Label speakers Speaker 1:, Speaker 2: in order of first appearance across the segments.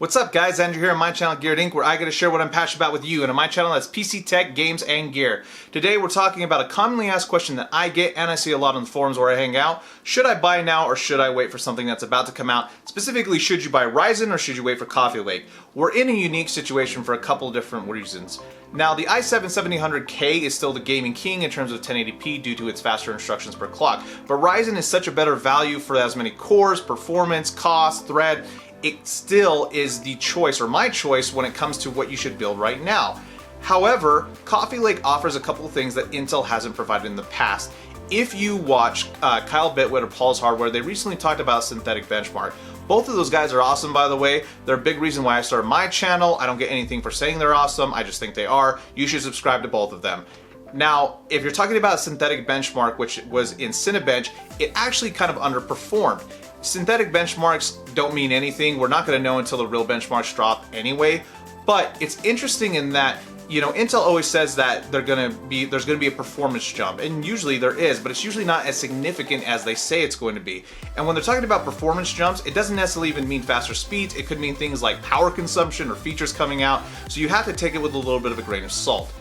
Speaker 1: What's up guys, Andrew here on my channel Gearedinc, where I get to share what I'm passionate about with you. And on my channel that's PC tech, games, and gear. Today we're talking about a commonly asked question that I get and I see a lot on the forums where I hang out. Should I buy now or should I wait for something that's about to come out? Specifically, should you buy Ryzen or should you wait for Coffee Lake? We're in a unique situation for a couple of different reasons. Now the i7-7000K is still the gaming king in terms of 1080p due to its faster instructions per clock. But Ryzen is such a better value for as many cores, performance, cost, thread. It still is the choice, or my choice, when it comes to what you should build right now. However, Coffee Lake offers a couple of things that Intel hasn't provided in the past. If you watch Kyle Bitwit or Paul's Hardware, they recently talked about synthetic benchmark. Both of those guys are awesome, by the way. They're a big reason why I started my channel. I don't get anything for saying they're awesome. I just think they are. You should subscribe to both of them. Now, if you're talking about synthetic benchmark, which was in Cinebench, it actually kind of underperformed. Synthetic benchmarks don't mean anything. We're not going to know until the real benchmarks drop anyway. But it's interesting in that, you know, Intel always says that there's going to be a performance jump, and usually there is, but it's usually not as significant as they say it's going to be. And when they're talking about performance jumps, it doesn't necessarily even mean faster speeds. It could mean things like power consumption or features coming out. So you have to take it with a little bit of a grain of salt.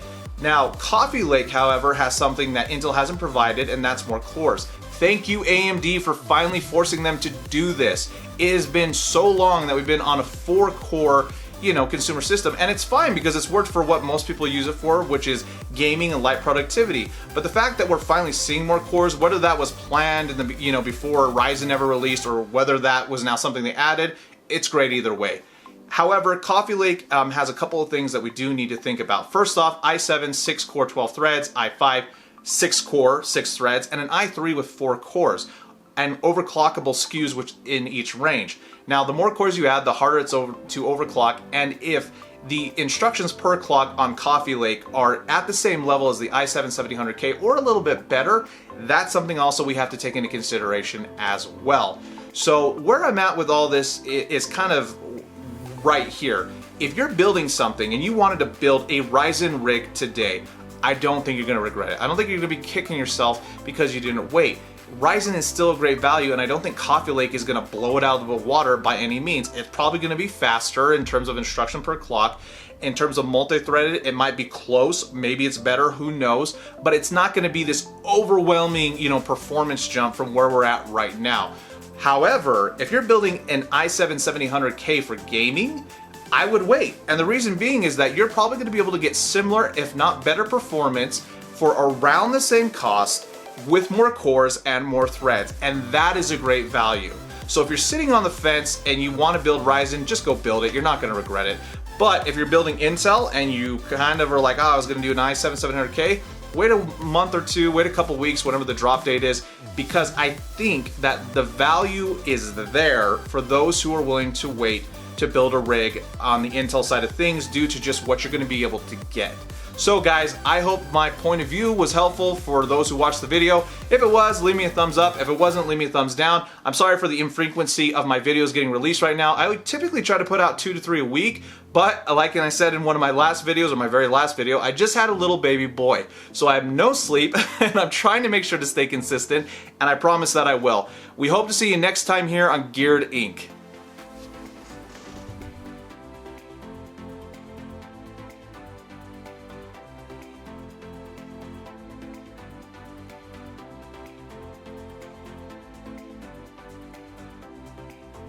Speaker 1: Now, Coffee Lake, however, has something that Intel hasn't provided, and that's more cores. Thank you AMD for finally forcing them to do this. It has been so long that we've been on a 4-core, consumer system, and it's fine because it's worked for what most people use it for, which is gaming and light productivity. But the fact that we're finally seeing more cores, whether that was planned in the before Ryzen ever released, or whether that was now something they added, it's great either way. However, Coffee Lake has a couple of things that we do need to think about. First off, i7 6-core 12 threads, i5 6-core 6 threads, and an i3 with 4 cores, and overclockable SKUs which in each range. Now, the more cores you add, the harder it's to overclock, and if the instructions per clock on Coffee Lake are at the same level as the i7-7000K or a little bit better, that's something also we have to take into consideration as well. So where I'm at with all this is kind of right here. If you're building something and you wanted to build a Ryzen rig today, I don't think you're going to regret it. I don't think you're going to be kicking yourself because you didn't wait. Ryzen is still a great value, and I don't think Coffee Lake is going to blow it out of the water by any means. It's probably going to be faster in terms of instruction per clock. In terms of multi-threaded, it might be close. Maybe it's better, who knows? But it's not going to be this overwhelming, performance jump from where we're at right now. However, if you're building an i7-7000K for gaming, I would wait. And the reason being is that you're probably going to be able to get similar, if not better performance for around the same cost with more cores and more threads. And that is a great value. So if you're sitting on the fence and you want to build Ryzen, just go build it. You're not going to regret it. But if you're building Intel and you kind of are like, oh, I was going to do an i7-7000K, wait a month or two, wait a couple weeks, whatever the drop date is, because I think that the value is there for those who are willing to wait to build a rig on the Intel side of things due to just what you're going to be able to get. So guys, I hope my point of view was helpful for those who watched the video. If it was, leave me a thumbs up. If it wasn't, leave me a thumbs down. I'm sorry for the infrequency of my videos getting released right now. I would typically try to put out 2 to 3 a week, but like I said in one of my last videos, or my very last video, I just had a little baby boy. So I have no sleep, and I'm trying to make sure to stay consistent, and I promise that I will. We hope to see you next time here on Gearedinc.